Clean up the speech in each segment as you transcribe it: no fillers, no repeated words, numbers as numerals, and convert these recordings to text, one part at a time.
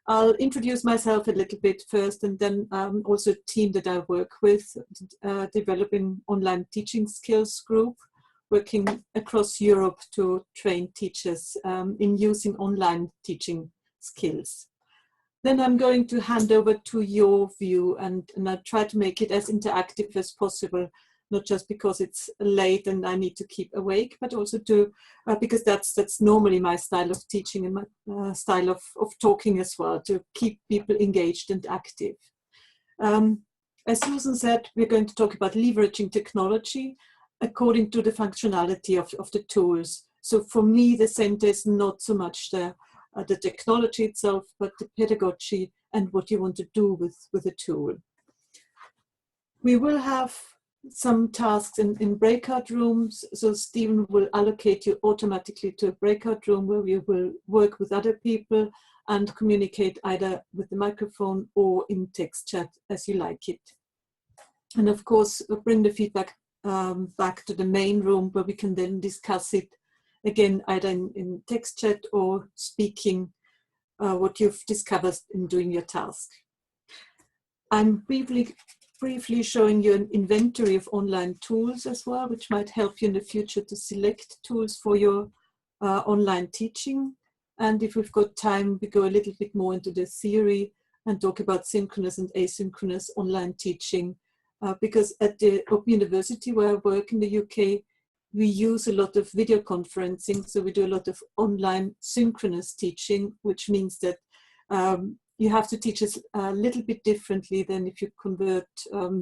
I'll introduce myself a little bit first, and then also a team that I work with, developing online teaching skills group, working across Europe to train teachers in using online teaching skills. Then I'm going to hand over to your view, and I try to make it as interactive as possible, not just because it's late and I need to keep awake, but also to because that's normally my style of teaching and my style of talking as well, to keep people engaged and active. As Susan said, we're going to talk about leveraging technology according to the functionality of the tools. So for me, the center is not so much the technology itself, but the pedagogy and what you want to do with the tool. We will have some tasks in breakout rooms. So Stephen will allocate you automatically to a breakout room where you will work with other people and communicate either with the microphone or in text chat as you like it. And of course, bring the feedback back to the main room where we can then discuss it again, either in text chat or speaking what you've discovered in doing your task. I'm briefly showing you an inventory of online tools as well, which might help you in the future to select tools for your online teaching. And if we've got time, we go a little bit more into the theory and talk about synchronous and asynchronous online teaching. Because at the Open University where I work in the UK, we use a lot of video conferencing. So we do a lot of online synchronous teaching, which means that you have to teach us a little bit differently than if you convert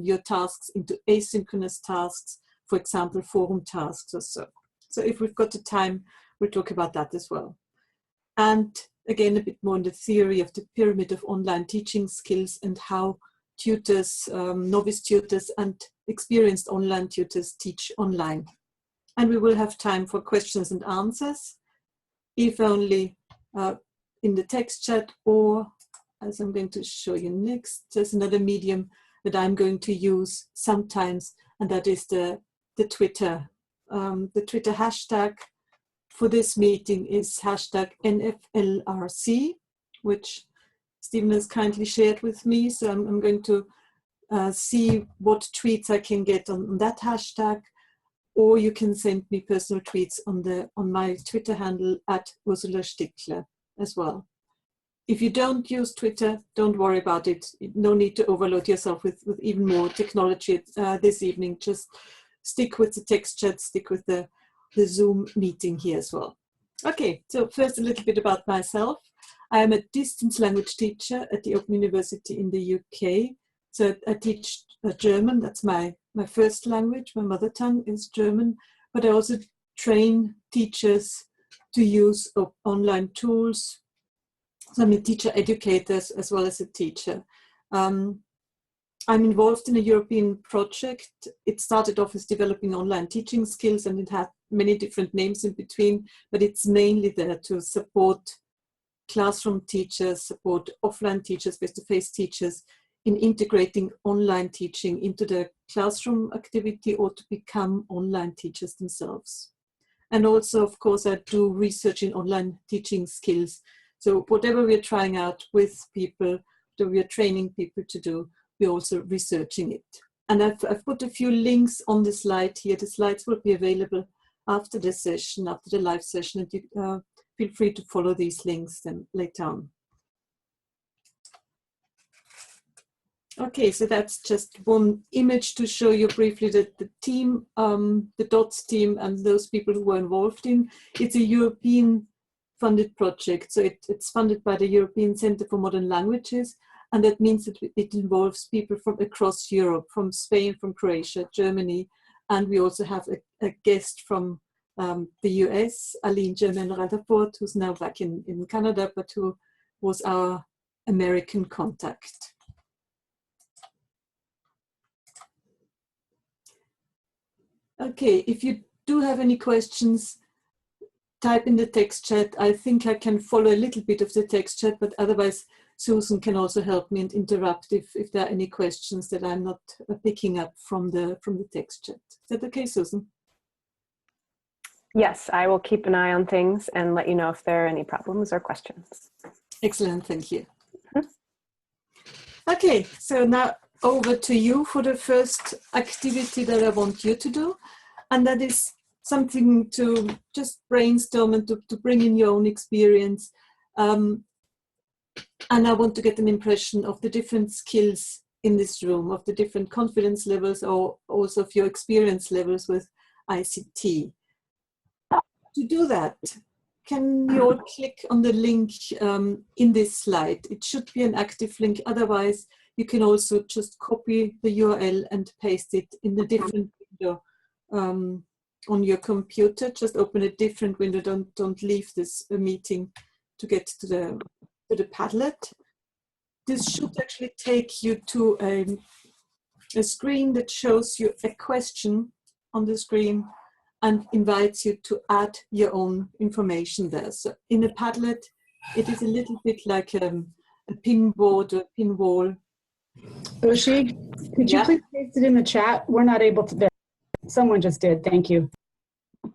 your tasks into asynchronous tasks, for example, forum tasks or so. So if we've got the time, we'll talk about that as well. And again, a bit more on the theory of the pyramid of online teaching skills and how tutors, novice tutors and experienced online tutors teach online. And we will have time for questions and answers, if only in the text chat, or as I'm going to show you next, there's another medium that I'm going to use sometimes, and that is the Twitter. The Twitter hashtag for this meeting is hashtag NFLRC, which Stephen has kindly shared with me. So I'm going to see what tweets I can get on that hashtag, or you can send me personal tweets on my Twitter handle at Ursula Stickler as well. If you don't use Twitter, don't worry about it. No need to overload yourself with even more technology this evening. Just stick with the text chat, stick with the Zoom meeting here as well. Okay, so first a little bit about myself. I am a distance language teacher at the Open University in the UK. So I teach German, that's my first language. My mother tongue is German, but I also train teachers to use online tools. So I'm a teacher educator as well as a teacher. I'm involved in a European project. It started off as developing online teaching skills, and it had many different names in between, but it's mainly there to support classroom teachers, support offline teachers, face-to-face teachers in integrating online teaching into their classroom activity or to become online teachers themselves. And also, of course, I do research in online teaching skills. So whatever we're trying out with people, that we are training people to do, we're also researching it. And I've put a few links on the slide here. The slides will be available after the session, after the live session, and you feel free to follow these links then later on. Okay, so that's just one image to show you briefly that the team, the DOTS team and those people who were involved in. It's a European funded project. So it's funded by the European Center for Modern Languages. And that means that it involves people from across Europe, from Spain, from Croatia, Germany. And we also have a guest from the US, Aline Germain-Rutherford, who's now back in Canada, but who was our American contact. Okay, if you do have any questions, type in the text chat. I think I can follow a little bit of the text chat, but otherwise Susan can also help me and interrupt if there are any questions that I'm not picking up from the text chat. Is that okay, Susan? Yes, I will keep an eye on things and let you know if there are any problems or questions. Excellent, thank you. Okay, so now over to you for the first activity that I want you to do. And that is something to just brainstorm and to bring in your own experience. And I want to get an impression of the different skills in this room, of the different confidence levels, or also of your experience levels with ICT. To do that, can you all click on the link in this slide? It should be an active link, otherwise you can also just copy the URL and paste it in a different window on your computer. Just open a different window, don't leave this meeting to get to the Padlet. This should actually take you to a screen that shows you a question on the screen and invites you to add your own information there. So in a Padlet, it is a little bit like a pin board or pin wall. Oshi, could you please paste it in the chat? We're not able to. Someone just did. Thank you.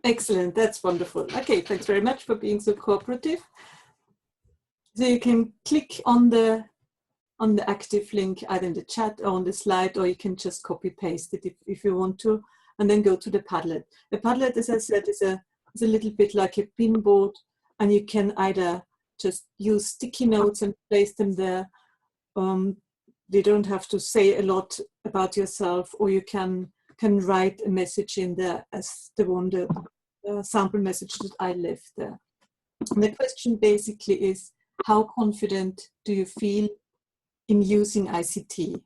Excellent. That's wonderful. Okay, thanks very much for being so cooperative. So you can click on the active link either in the chat or on the slide, or you can just copy paste it if you want to, and then go to the Padlet. The Padlet, as I said, is a little bit like a pin board, and you can either just use sticky notes and place them there. You don't have to say a lot about yourself, or you can write a message in there as the sample message that I left there. And the question basically is, how confident do you feel in using ICT?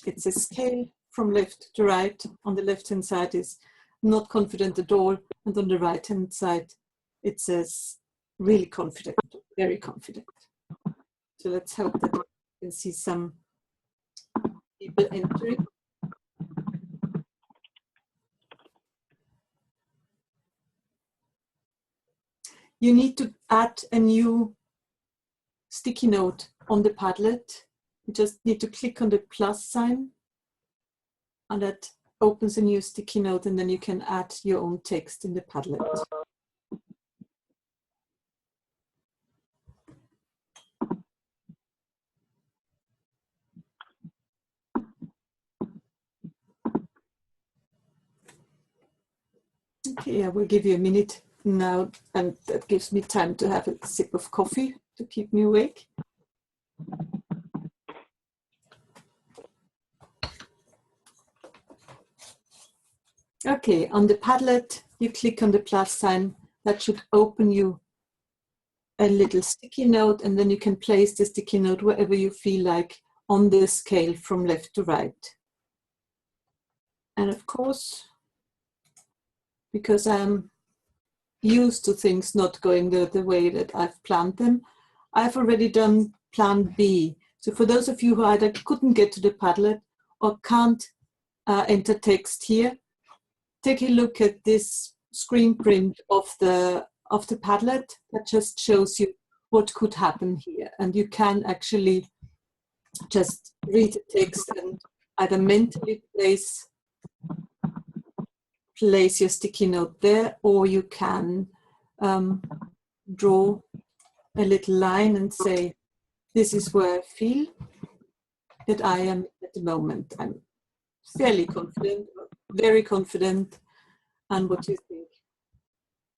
It's a scale from left to right. On the left-hand side is not confident at all, and on the right-hand side it says really confident, very confident. So let's hope that we can see some people entering. You need to add a new sticky note on the Padlet. You just need to click on the plus sign, and that opens a new sticky note, and then you can add your own text in the Padlet. Okay, I will give you a minute now, and that gives me time to have a sip of coffee to keep me awake. Okay, on the Padlet, you click on the plus sign. That should open you a little sticky note, and then you can place the sticky note wherever you feel like on the scale from left to right. And of course, because I'm used to things not going the way that I've planned them, I've already done plan B. So for those of you who either couldn't get to the Padlet or can't enter text here, take a look at this screen print of the Padlet that just shows you what could happen here. And you can actually just read the text and either mentally place your sticky note there, or you can draw a little line and say, this is where I feel that I am at the moment. I'm fairly confident, very confident. And what do you think?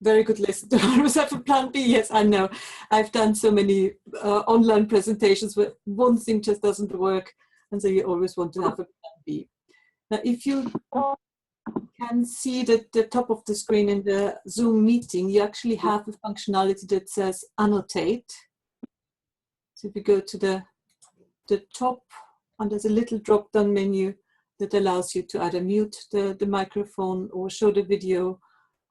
Very good lesson to always have a plan B. Yes, I know. I've done so many online presentations where one thing just doesn't work, and so you always want to have a plan B. Now, if you can see that the top of the screen in the Zoom meeting, you actually have a functionality that says annotate. So if you go to the top, and there's a little drop-down menu that allows you to either mute the microphone or show the video,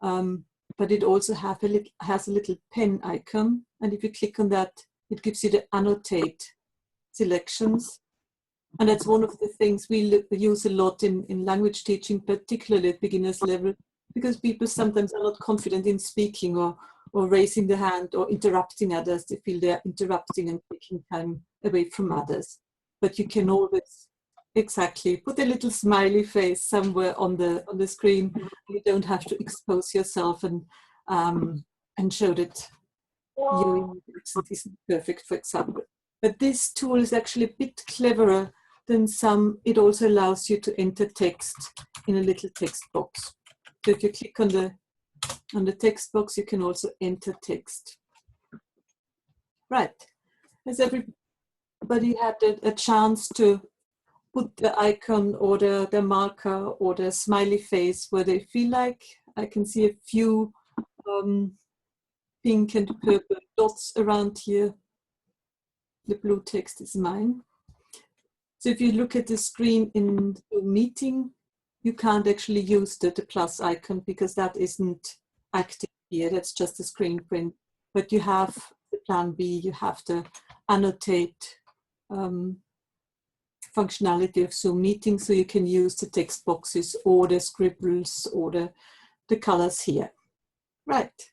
but it also has a little pen icon, and if you click on that, it gives you the annotate selections. And that's one of the things we use a lot in language teaching, particularly at beginner's level, because people sometimes are not confident in speaking or raising the hand or interrupting others. They feel they're interrupting and taking time away from others. But you can always exactly put a little smiley face somewhere on the screen. You don't have to expose yourself and show that your accent isn't perfect, for example. But this tool is actually a bit cleverer than some. It also allows you to enter text in a little text box. So if you click on the text box, you can also enter text. Right. Has everybody had a chance to put the icon or the marker or the smiley face where they feel like? I can see a few pink and purple dots around here. The blue text is mine. So if you look at the screen in the meeting, you can't actually use the plus icon because that isn't active here. That's just a screen print. But you have the plan B, you have the annotate functionality of Zoom meeting, so you can use the text boxes or the scribbles or the colors here. Right.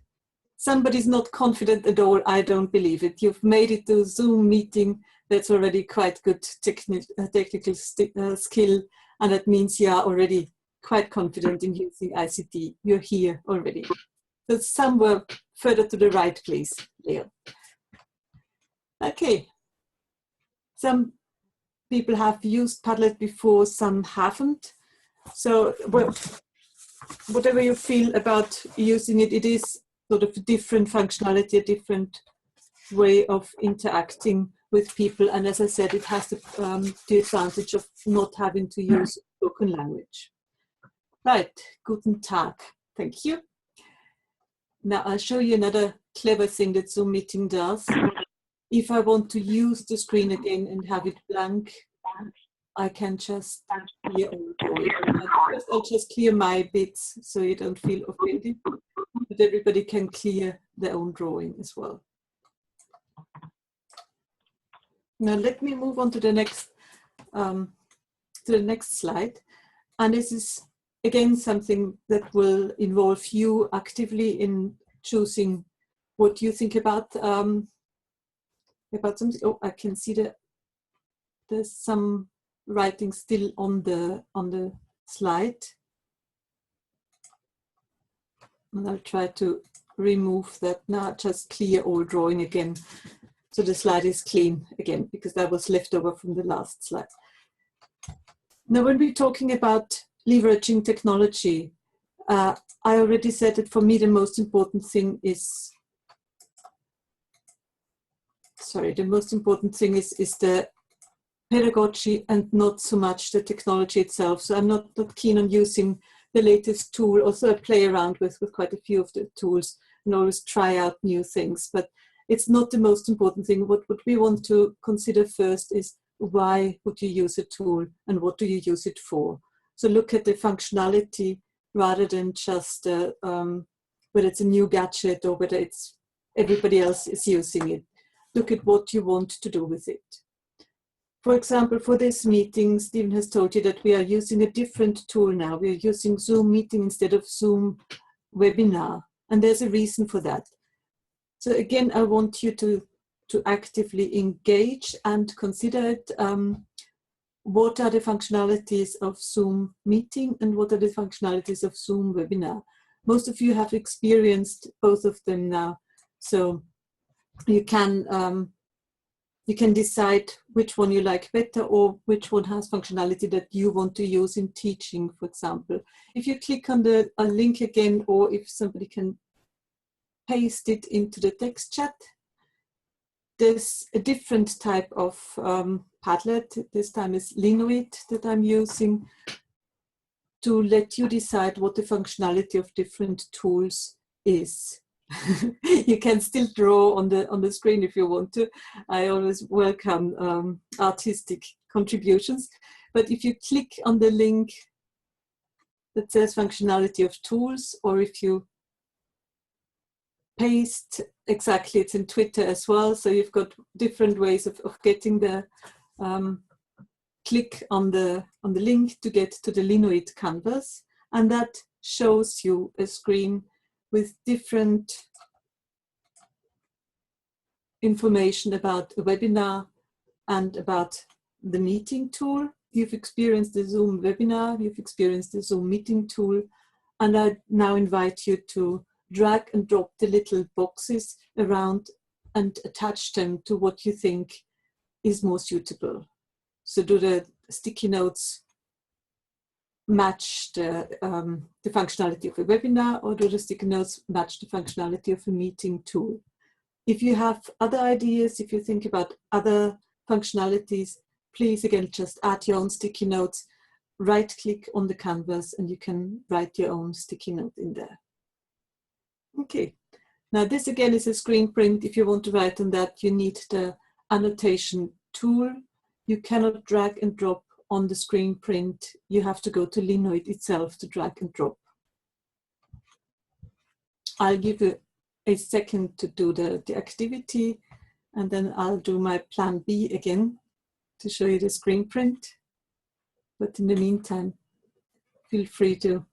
Somebody's not confident at all. I don't believe it. You've made it to a Zoom meeting. That's already quite good technical skill. And that means you are already quite confident in using ICT. You're here already. So somewhere further to the right, please, Leo. Okay. Some people have used Padlet before, some haven't. So well, whatever you feel about using it, it is sort of a different functionality, a different way of interacting with people. And as I said, it has the advantage of not having to use spoken language. Right, guten Tag, thank you. Now I'll show you another clever thing that Zoom meeting does. If I want to use the screen again and have it blank, I can just clear all the I'll just clear my bits so you don't feel offended, but everybody can clear their own drawing as well. Now let me move on to the next slide. And this is again something that will involve you actively in choosing what you think about something. Oh, I can see that there's some writing still on the slide. And I'll try to remove that now, just clear all drawing again. So the slide is clean again, because that was left over from the last slide. Now, when we're talking about leveraging technology, I already said that for me, the most important thing is, is the pedagogy and not so much the technology itself. So I'm not keen on using the latest tool. Also, I play around with quite a few of the tools and always try out new things, but it's not the most important thing. What we want to consider first is why would you use a tool and what do you use it for? So look at the functionality rather than just whether it's a new gadget or whether it's everybody else is using it. Look at what you want to do with it. For example, for this meeting, Stephen has told you that we are using a different tool now. We are using Zoom meeting instead of Zoom webinar. And there's a reason for that. So again, I want you to actively engage and consider it. What are the functionalities of Zoom meeting and what are the functionalities of Zoom webinar? Most of you have experienced both of them now. So you can decide which one you like better or which one has functionality that you want to use in teaching, for example. If you click on the link again, or if somebody can paste it into the text chat, there's a different type of Padlet. This time is Linoid that I'm using to let you decide what the functionality of different tools is. You can still draw on the screen if you want to. I always welcome artistic contributions. But if you click on the link that says functionality of tools, or if you paste, exactly, it's in Twitter as well. So you've got different ways of getting the click on the link to get to the Linoid canvas, and that shows you a screen with different information about a webinar and about the meeting tool. You've experienced the Zoom webinar, you've experienced the Zoom meeting tool, and I now invite you to drag and drop the little boxes around and attach them to what you think is more suitable. So do the sticky notes match the functionality of a webinar, or do the sticky notes match the functionality of a meeting tool? If you have other ideas, if you think about other functionalities, please again just add your own sticky notes, right click on the canvas and you can write your own sticky note in there. Okay, now this again is a screen print. If you want to write on that, you need the annotation tool. You cannot drag and drop on the screen print. You have to go to Linoid itself to drag and drop. I'll give you a second to do the activity, and then I'll do my plan B again to show you the screen print. But in the meantime, feel free to.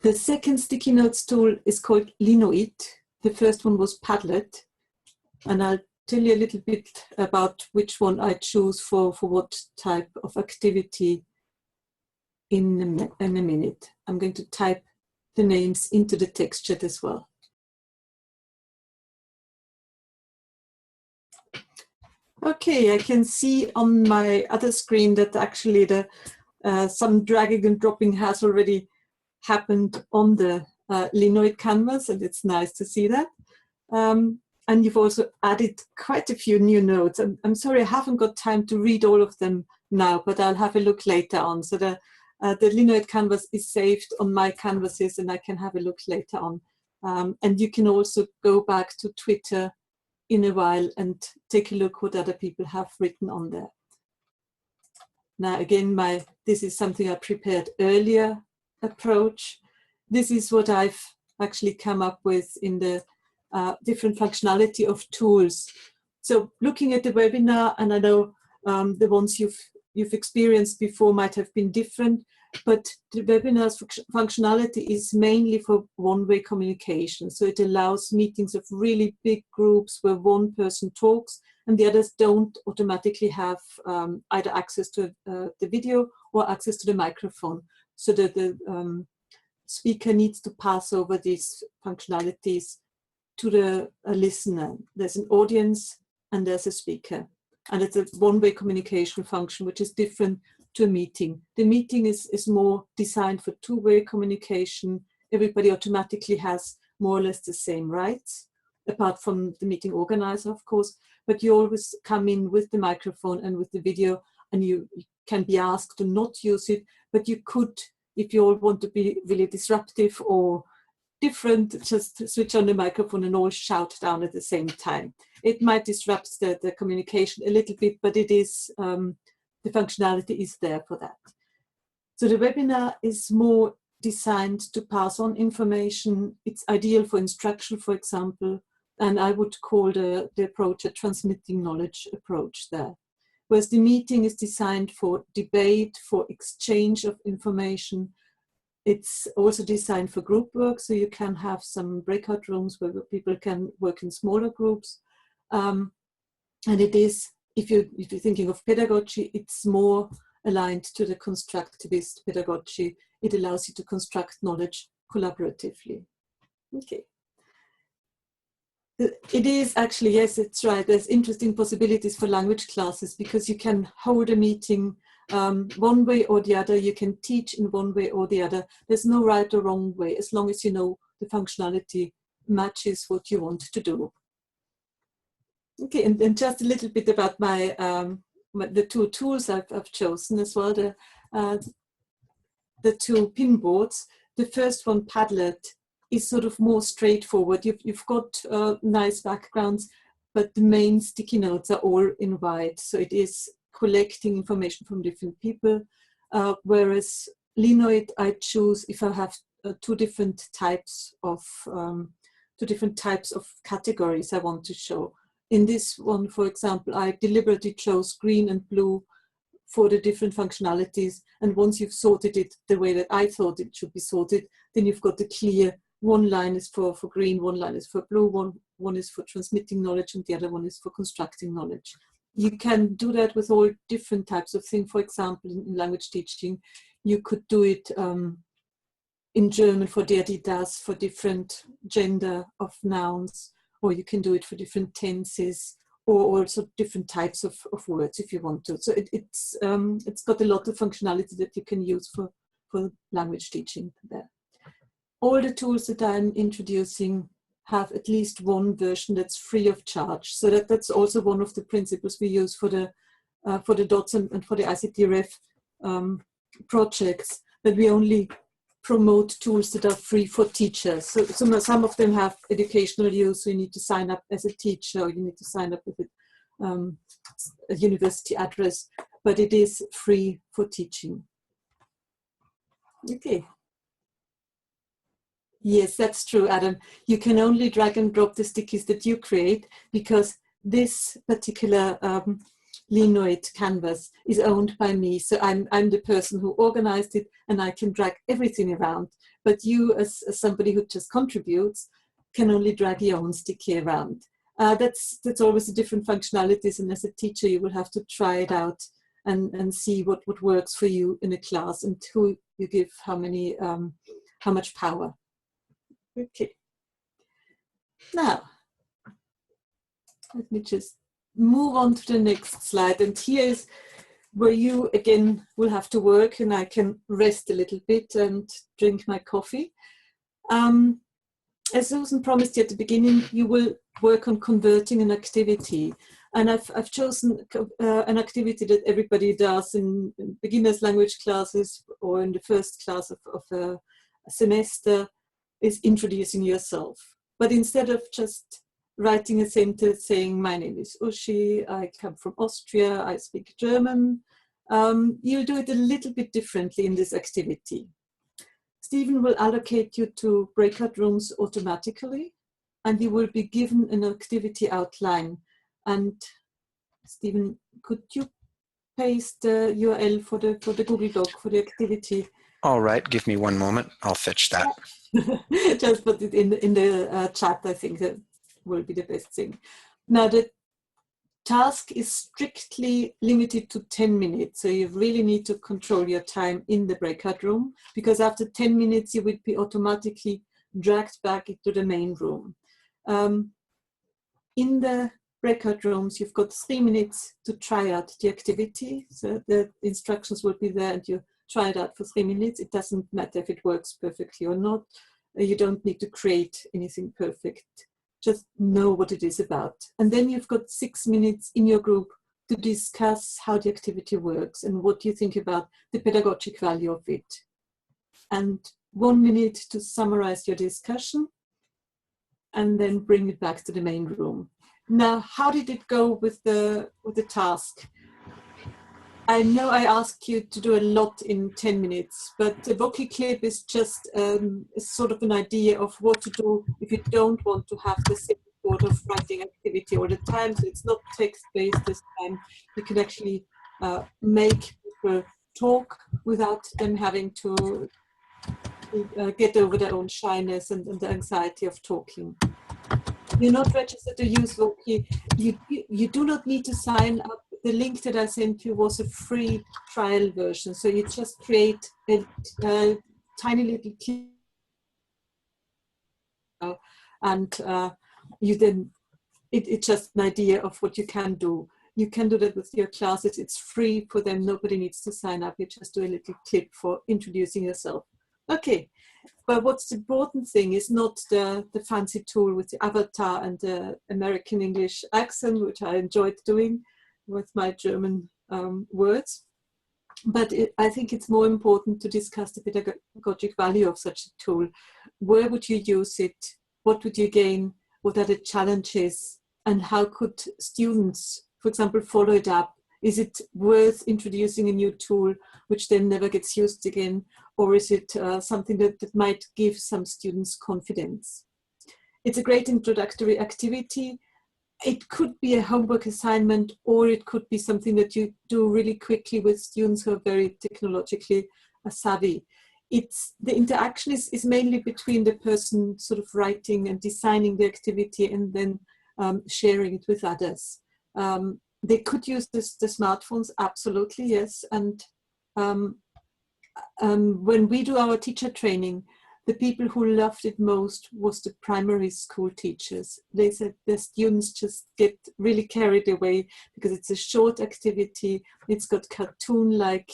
The second sticky notes tool is called Linoid. The first one was Padlet, and I'll tell you a little bit about which one I choose for what type of activity in a minute. I'm going to type the names into the text chat as well. Okay, I can see on my other screen that actually some dragging and dropping has already happened on the Linoid canvas, and it's nice to see that. And you've also added quite a few new notes. I'm sorry, I haven't got time to read all of them now, but I'll have a look later on. So the Linoid canvas is saved on my canvases, and I can have a look later on. And you can also go back to Twitter in a while and take a look what other people have written on there. Now again, this is something I prepared earlier approach. This is what I've actually come up with in the different functionality of tools. So looking at the webinar, and I know the ones you've experienced before might have been different, but the webinar's functionality is mainly for one-way communication. So it allows meetings of really big groups where one person talks and the others don't automatically have either access to the video or access to the microphone. So that the speaker needs to pass over these functionalities to the listener. There's an audience and there's a speaker. And it's a one-way communication function, which is different to a meeting. The meeting is more designed for two-way communication. Everybody automatically has more or less the same rights, apart from the meeting organizer, of course. But you always come in with the microphone and with the video, and you can be asked to not use it, but you could, if you all want to be really disruptive or different, just switch on the microphone and all shout down at the same time. It might disrupt the communication a little bit, but it is, the functionality is there for that. So the webinar is more designed to pass on information. It's ideal for instruction, for example, and I would call the approach a transmitting knowledge approach there. Whereas the meeting is designed for debate, for exchange of information. It's also designed for group work, so you can have some breakout rooms where people can work in smaller groups. And it is, if you're thinking of pedagogy, it's more aligned to the constructivist pedagogy. It allows you to construct knowledge collaboratively. Okay. It is actually, yes, it's right. There's interesting possibilities for language classes because you can hold a meeting one way or the other. You can teach in one way or the other. There's no right or wrong way, as long as you know the functionality matches what you want to do. Okay, and just a little bit about my the two tools I've chosen as well. The two pin boards. The first one, Padlet, is sort of more straightforward. You've got nice backgrounds, but the main sticky notes are all in white. So it is collecting information from different people. Whereas Linoid, I choose if I have two different types of categories I want to show. In this one, for example, I deliberately chose green and blue for the different functionalities. And once you've sorted it the way that I thought it should be sorted, then you've got the clear, one line is for green, one line is for blue, one is for transmitting knowledge, and the other one is for constructing knowledge. You can do that with all different types of things. For example, in language teaching, you could do it in German for der, die, das, for different gender of nouns, or you can do it for different tenses, or also different types of words if you want to. So it's got a lot of functionality that you can use for language teaching there. All the tools that I'm introducing have at least one version that's free of charge. So that's also one of the principles we use for the DOTS and for the ICT-REF projects, that we only promote tools that are free for teachers. So some of them have educational use, so you need to sign up as a teacher, or you need to sign up with a university address, but it is free for teaching. Okay. Yes, that's true, Adam. You can only drag and drop the stickies that you create, because this particular Linoid canvas is owned by me. So I'm the person who organized it, and I can drag everything around. But you, as somebody who just contributes, can only drag your own sticky around. That's always a different functionalities, and as a teacher, you will have to try it out and see what works for you in a class and who you give how much power. Okay. Now, let me just move on to the next slide. And here is where you again will have to work, and I can rest a little bit and drink my coffee. As Susan promised you at the beginning, you will work on converting an activity. And I've chosen an activity that everybody does in beginner's language classes or in the first class of a semester, is introducing yourself. But instead of just writing a sentence saying, my name is Uschi, I come from Austria, I speak German, you'll do it a little bit differently in this activity. Stephen will allocate you to breakout rooms automatically, and you will be given an activity outline. And Stephen, could you paste the URL for the Google Doc for the activity? All right, give me one moment. I'll fetch that. Just put it in the chat. I think that will be the best thing. Now, the task is strictly limited to 10 minutes. So you really need to control your time in the breakout room, because after 10 minutes, you will be automatically dragged back into the main room. In the breakout rooms, you've got 3 minutes to try out the activity. So the instructions will be there, and you try it out for 3 minutes. It doesn't matter if it works perfectly or not. You don't need to create anything perfect. Just know what it is about. And then you've got 6 minutes in your group to discuss how the activity works and what you think about the pedagogic value of it. And 1 minute to summarize your discussion, and then bring it back to the main room. Now, how did it go with the task? I know I asked you to do a lot in 10 minutes, but the Voki clip is just sort of an idea of what to do if you don't want to have the same sort of writing activity all the time. So it's not text-based this time. You can actually make people talk without them having to get over their own shyness and the anxiety of talking. You're not registered to use Voki. You do not need to sign up. The link that I sent you was a free trial version. So you just create a tiny little clip, and you then, it's just an idea of what you can do. You can do that with your classes. It's free for them. Nobody needs to sign up. You just do a little clip for introducing yourself. Okay, but what's the important thing is not the fancy tool with the avatar and the American English accent, which I enjoyed doing with my German words. But I think it's more important to discuss the pedagogic value of such a tool. Where would you use it? What would you gain? What are the challenges? And how could students, for example, follow it up? Is it worth introducing a new tool which then never gets used again? Or is it something that might give some students confidence? It's a great introductory activity. It could be a homework assignment, or it could be something that you do really quickly with students who are very technologically savvy. The interaction is mainly between the person sort of writing and designing the activity and then sharing it with others. They could use the smartphones, absolutely, yes. And when we do our teacher training, the people who loved it most was the primary school teachers. They said the students just get really carried away because it's a short activity. It's got cartoon-like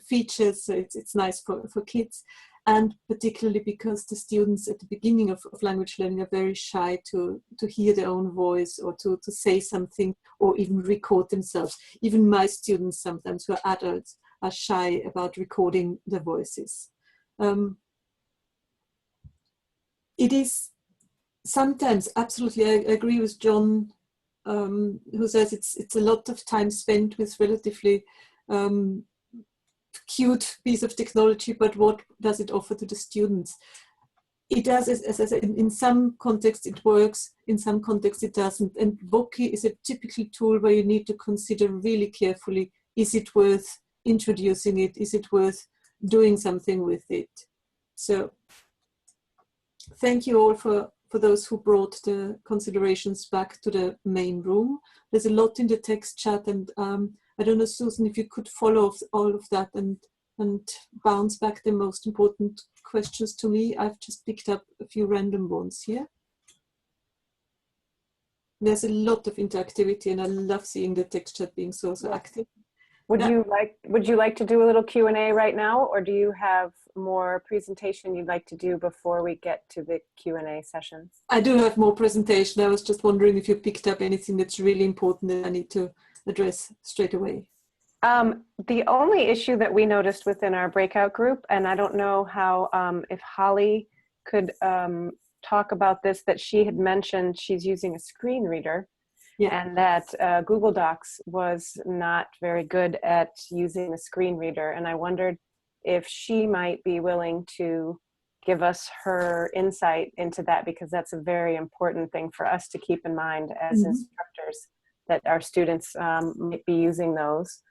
features, so it's nice for kids. And particularly because the students at the beginning of language learning are very shy to hear their own voice or to say something or even record themselves. Even my students sometimes who are adults are shy about recording their voices. It is sometimes, absolutely, I agree with John, who says it's a lot of time spent with relatively cute piece of technology, but what does it offer to the students? It does, as I said, in some contexts it works, in some contexts it doesn't. And Voki is a typical tool where you need to consider really carefully, is it worth introducing it? Is it worth doing something with it? So thank you all for those who brought the considerations back to the main room. There's a lot in the text chat, and I don't know, Susan, if you could follow all of that and bounce back the most important questions to me. I've just picked up a few random ones here. There's a lot of interactivity, and I love seeing the text chat being so active. Would you like to do a little Q&A right now, or do you have more presentation you'd like to do before we get to the Q&A sessions? I do have more presentation. I was just wondering if you picked up anything that's really important that I need to address straight away. The only issue that we noticed within our breakout group, and I don't know how, if Holly could talk about this, that she had mentioned she's using a screen reader. Yeah. And that Google Docs was not very good at using a screen reader. And I wondered if she might be willing to give us her insight into that, because that's a very important thing for us to keep in mind as instructors, that our students might be using those.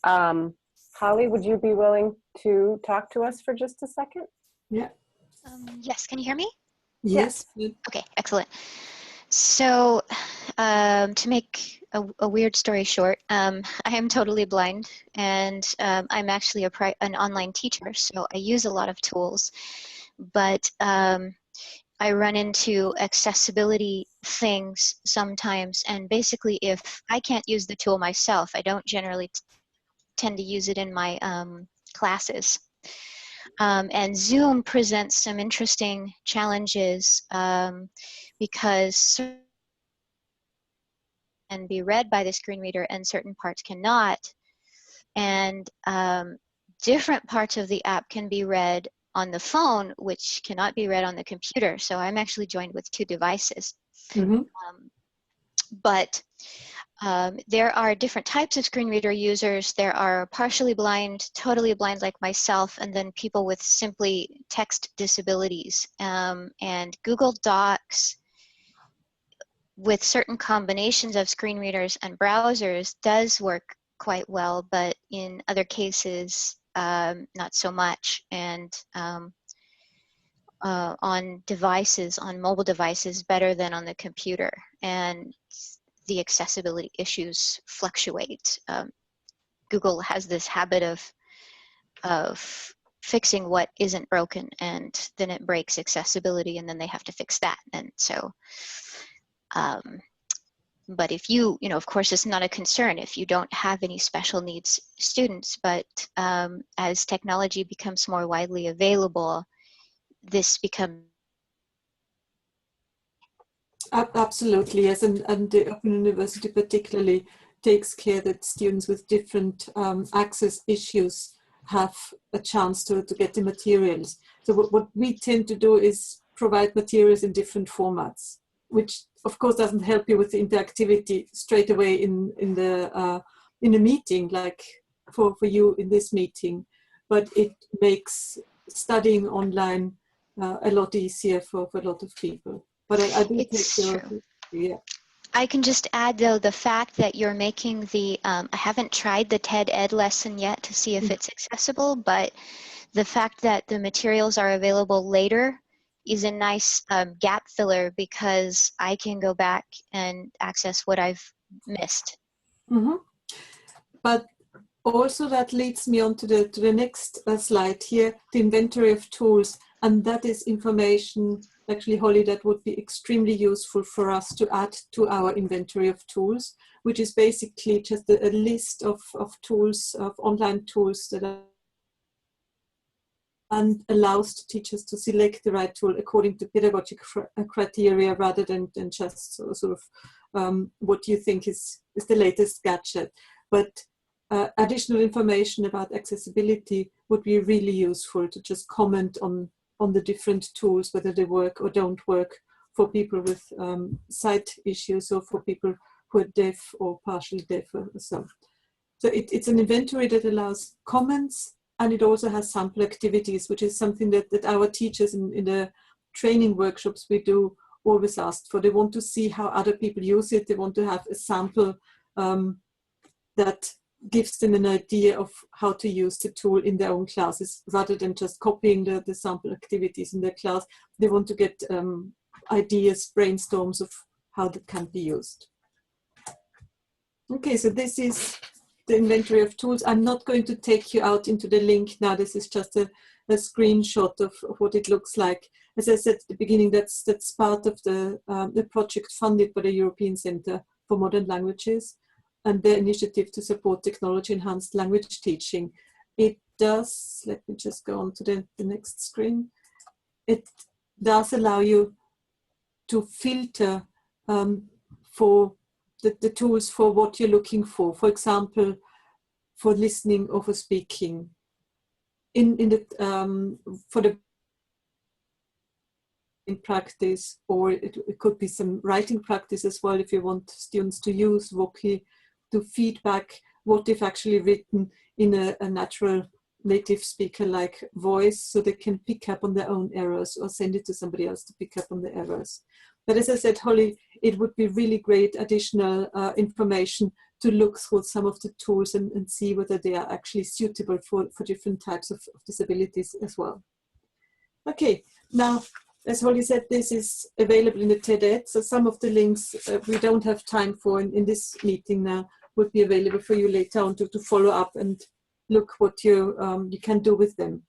Holly, would you be willing to talk to us for just a second? Yeah. Yes, can you hear me? Yes. Okay, excellent. So to make a weird story short, I am totally blind, and I'm actually an online teacher, so I use a lot of tools, but I run into accessibility things sometimes, and basically if I can't use the tool myself, I don't generally tend to use it in my classes. And Zoom presents some interesting challenges because can be read by the screen reader and certain parts cannot. And different parts of the app can be read on the phone, which cannot be read on the computer. So I'm actually joined with 2 devices. But there are different types of screen reader users. There are partially blind, totally blind like myself, and then people with simply text disabilities. And Google Docs, with certain combinations of screen readers and browsers, does work quite well, but in other cases, not so much. And on devices, on mobile devices, better than on the computer. And the accessibility issues fluctuate. Google has this habit of fixing what isn't broken, and then it breaks accessibility, and then they have to fix that. And so, but if you know, of course, it's not a concern if you don't have any special needs students, but as technology becomes more widely available, this becomes Absolutely, yes, and the Open University particularly takes care that students with different access issues have a chance to get the materials. So what we tend to do is provide materials in different formats, which of course doesn't help you with the interactivity straight away in a meeting, like for you in this meeting, but it makes studying online a lot easier for a lot of people. But I do it's take true. Yeah. I can just add, though, the fact that you're making the, I haven't tried the TED Ed lesson yet to see if it's accessible, but the fact that the materials are available later is a nice gap filler, because I can go back and access what I've missed. But also that leads me on to the next slide here, the inventory of tools. And that is information, actually, Holly, that would be extremely useful for us to add to our inventory of tools, which is basically just a list of tools, of online tools that are, and allows the teachers to select the right tool according to pedagogic criteria rather than just sort of what you think is the latest gadget. But additional information about accessibility would be really useful to just comment on the different tools, whether they work or don't work for people with sight issues or for people who are deaf or partially deaf or so. So it's an inventory that allows comments, and it also has sample activities, which is something that our teachers in the training workshops we do always ask for. They want to see how other people use it. They want to have a sample that gives them an idea of how to use the tool in their own classes, rather than just copying the sample activities in their class. They want to get ideas, brainstorms of how that can be used. Okay, so this is the inventory of tools. I'm not going to take you out into the link now. This is just a screenshot of what it looks like. As I said at the beginning, that's part of the project funded by the European Centre for Modern Languages and their initiative to support technology-enhanced language teaching. It does, let me just go on to the next screen. It does allow you to filter for the tools for what you're looking for. For example, for listening or for speaking. For the in practice, or it could be some writing practice as well, if you want students to use Voki to feedback what they've actually written in a natural native speaker-like voice, so they can pick up on their own errors or send it to somebody else to pick up on the errors. But as I said, Holly, it would be really great additional information to look through some of the tools and see whether they are actually suitable for different types of disabilities as well. Okay, now, as Holly said, this is available in the TED-Ed, so some of the links we don't have time for in this meeting now would be available for you later on to follow up and look what you can do with them.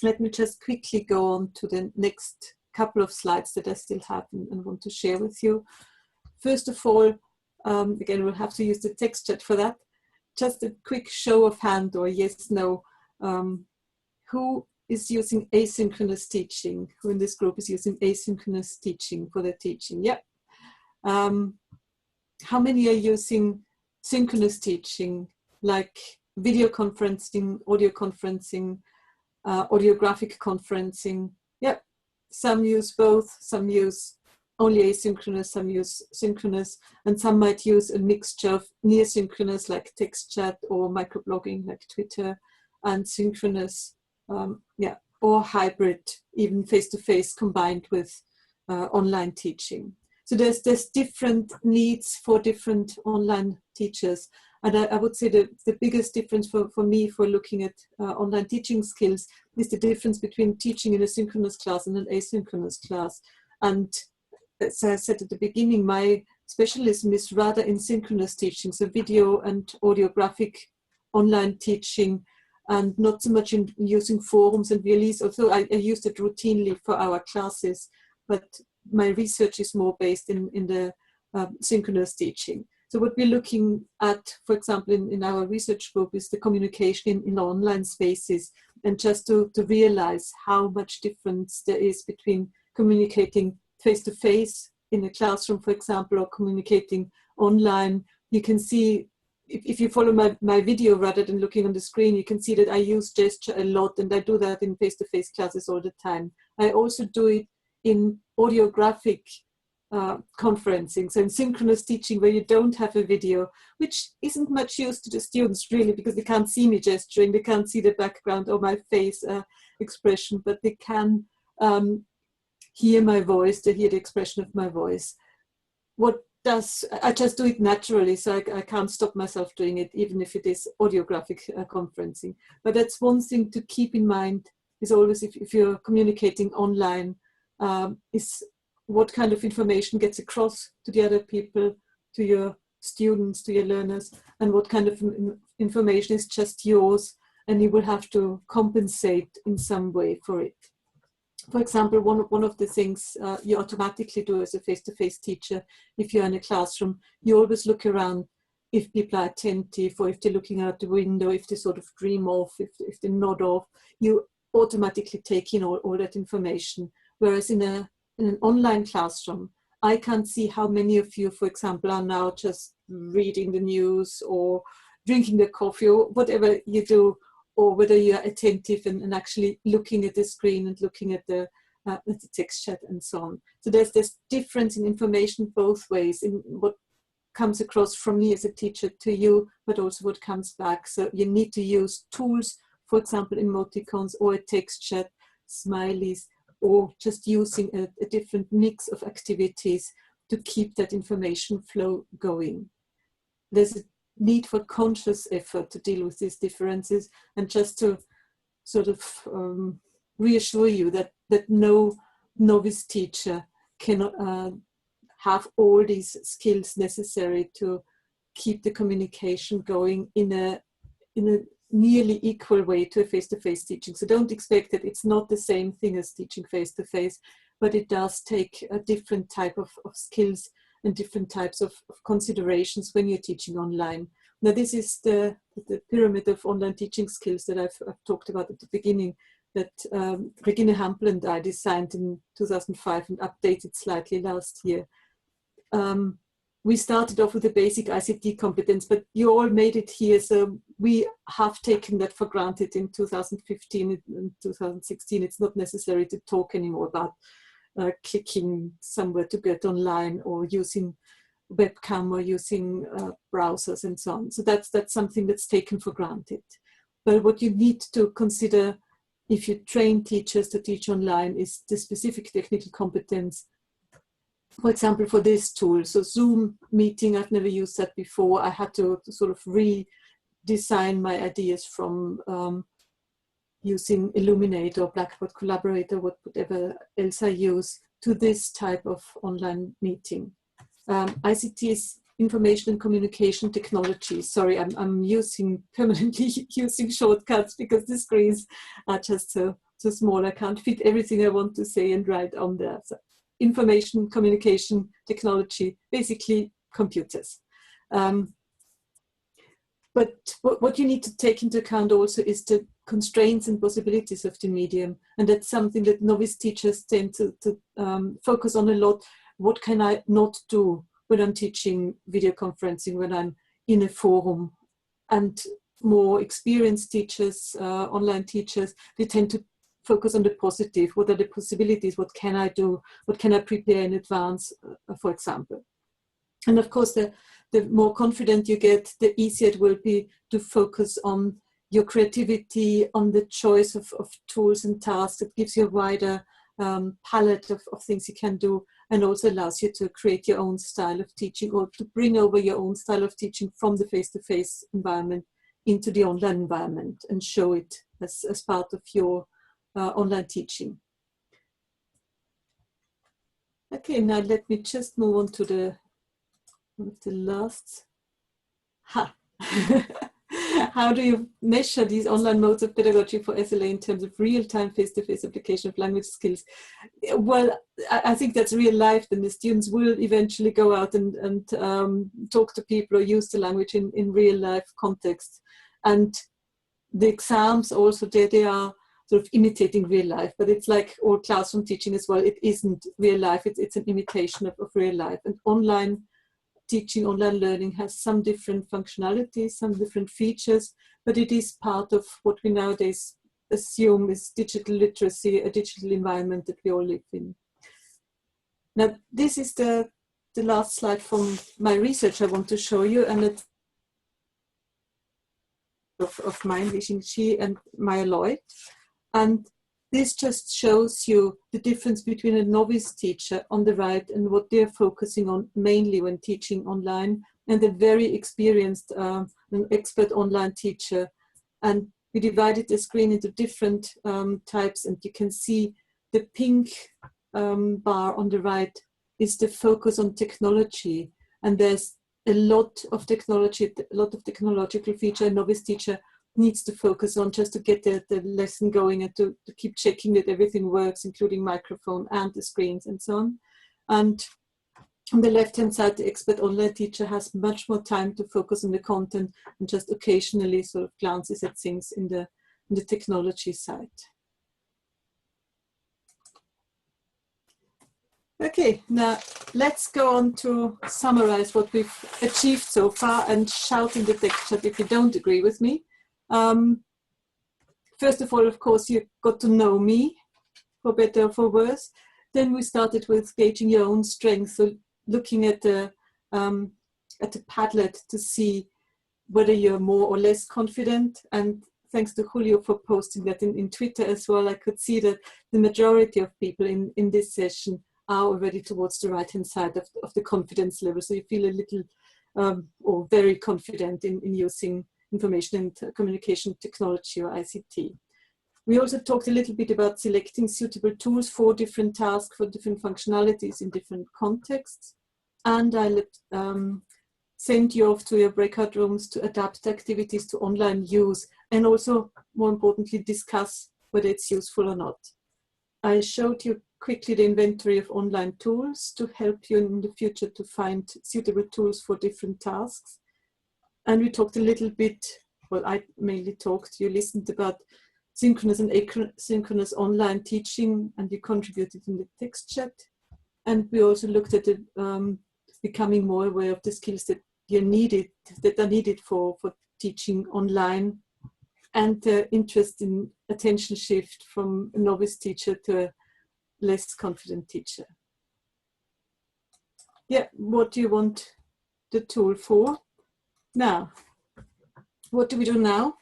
Let me just quickly go on to the next couple of slides that I still have and want to share with you. First of all, again, we'll have to use the text chat for that. Just a quick show of hand or yes, no. Who is using asynchronous teaching? Who in this group is using asynchronous teaching for their teaching? Yep. How many are using synchronous teaching, like video conferencing, audio conferencing, audiographic conferencing? Yep. Some use both, some use only asynchronous, some use synchronous, and some might use a mixture of near synchronous like text chat or microblogging like Twitter, and synchronous, or hybrid, even face-to-face combined with online teaching. So there's different needs for different online teachers. And I would say the biggest difference for me for looking at online teaching skills is the difference between teaching in a synchronous class and an asynchronous class. And as I said at the beginning, my specialism is rather in synchronous teaching, so video and audiographic online teaching, and not so much in using forums and VLEs, although I use it routinely for our classes, but my research is more based in the synchronous teaching. So what we're looking at, for example, in our research group is the communication in online spaces, and just to realize how much difference there is between communicating face-to-face in a classroom, for example, or communicating online. You can see, if you follow my video rather than looking on the screen, you can see that I use gesture a lot, and I do that in face-to-face classes all the time. I also do it in audiographic conferencing, so in synchronous teaching where you don't have a video, which isn't much use to the students really, because they can't see me gesturing, they can't see the background or my face expression, but they can hear my voice, they hear the expression of my voice. I just do it naturally, so I can't stop myself doing it, even if it is audiographic conferencing. But that's one thing to keep in mind, is always if you're communicating online, is what kind of information gets across to the other people, to your students, to your learners, and what kind of information is just yours, and you will have to compensate in some way for it. For example, one of the things you automatically do as a face-to-face teacher, if you're in a classroom, you always look around if people are attentive, or if they're looking out the window, if they sort of dream off, if they nod off, you automatically take in all that information. Whereas in an online classroom, I can't see how many of you, for example, are now just reading the news or drinking the coffee or whatever you do, or whether you are attentive and actually looking at the screen and looking at the text chat and so on. So there's this difference in information both ways, in what comes across from me as a teacher to you, but also what comes back. So you need to use tools, for example, emoticons or a text chat, smileys, or just using a different mix of activities to keep that information flow going. There's a need for conscious effort to deal with these differences, and just to sort of reassure you that no novice teacher can have all these skills necessary to keep the communication going in a nearly equal way to a face-to-face teaching. So don't expect that it's not the same thing as teaching face-to-face, but it does take a different type of skills and different types of considerations when you're teaching online. Now, this is the pyramid of online teaching skills that I've talked about at the beginning, that Regine Hampel and I designed in 2005 and updated slightly last year. We started off with a basic ICT competence, but you all made it here, so we have taken that for granted in 2015 and 2016. It's not necessary to talk anymore about clicking somewhere to get online, or using webcam, or using browsers and so on. So that's something that's taken for granted. But what you need to consider if you train teachers to teach online is the specific technical competence. For example, for this tool, so Zoom meeting, I've never used that before. I had to sort of redesign my ideas from using Illuminate or Blackboard Collaborator, whatever else I use, to this type of online meeting. ICT is information and communication technology. Sorry, I'm permanently using shortcuts because the screens are just so small. I can't fit everything I want to say and write on there. So, information, communication, technology, basically computers. But what you need to take into account also is the constraints and possibilities of the medium. And that's something that novice teachers tend to focus on a lot. What can I not do when I'm teaching video conferencing, when I'm in a forum? And more experienced teachers, online teachers, they tend to focus on the positive. What are the possibilities? What can I do? What can I prepare in advance, for example? And of course, the more confident you get, the easier it will be to focus on your creativity, on the choice of tools and tasks. It gives you a wider palette of things you can do, and also allows you to create your own style of teaching, or to bring over your own style of teaching from the face-to-face environment into the online environment and show it as part of your online teaching. Okay, now let me just move on to one of the last. How do you measure these online modes of pedagogy for SLA in terms of real-time face-to-face application of language skills? Well, I think that's real life, and the students will eventually go out and talk to people or use the language in real life context. And the exams also, they are sort of imitating real life, but it's like all classroom teaching as well. It isn't real life, it's an imitation of real life. And online teaching, online learning has some different functionalities, some different features, but it is part of what we nowadays assume is digital literacy, a digital environment that we all live in. Now, this is the last slide from my research I want to show you, and it's of mine, Li Xingqi and Maya Lloyd. And this just shows you the difference between a novice teacher on the right and what they're focusing on mainly when teaching online, and a very experienced an expert online teacher. And we divided the screen into different types, and you can see the pink bar on the right is the focus on technology. And there's a lot of technology, a lot of technological feature. A novice teacher needs to focus on just to get the lesson going and to keep checking that everything works, including microphone and the screens and so on. And on the left-hand side, the expert online teacher has much more time to focus on the content and just occasionally sort of glances at things in the technology side. Okay, now let's go on to summarize what we've achieved so far and shout in the text chat if you don't agree with me. First of all, of course, you got to know me, for better or for worse. Then we started with gauging your own strengths, so looking at the Padlet to see whether you're more or less confident. And thanks to Julio for posting that in Twitter as well, I could see that the majority of people in this session are already towards the right-hand side of the confidence level. So you feel a little or very confident in using information and communication technology or ICT. We also talked a little bit about selecting suitable tools for different tasks, for different functionalities in different contexts. And I send you off to your breakout rooms to adapt activities to online use and also, more importantly, discuss whether it's useful or not. I showed you quickly the inventory of online tools to help you in the future to find suitable tools for different tasks. And we talked a little bit, well, I mainly talked, you listened about synchronous and asynchronous online teaching, and you contributed in the text chat. And we also looked at becoming more aware of the skills that are needed for teaching online, and the interest in attention shift from a novice teacher to a less confident teacher. Yeah, what do you want the tool for? Now, what do we do now?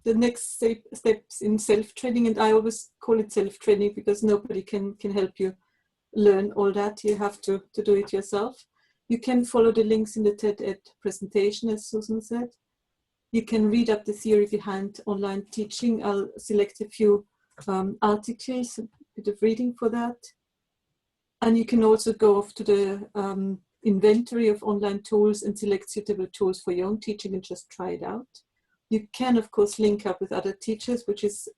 The next steps in self-training, and I always call it self-training because nobody can help you learn all that. You have to do it yourself. You can follow the links in the TED-Ed presentation, as Susan said. You can read up the theory behind online teaching. I'll select a few articles, a bit of reading for that. And you can also go off to the inventory of online tools and select suitable tools for your own teaching and just try it out. You can, of course, link up with other teachers, which is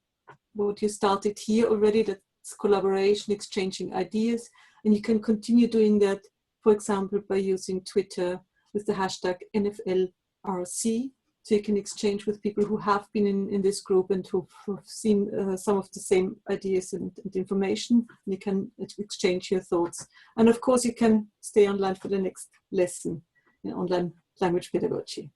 what you started here already. That's collaboration, exchanging ideas. And you can continue doing that, for example, by using Twitter with the hashtag NFLRC. So you can exchange with people who have been in this group and who've seen some of the same ideas and information. You can exchange your thoughts. And of course, you can stay online for the next lesson in online language pedagogy.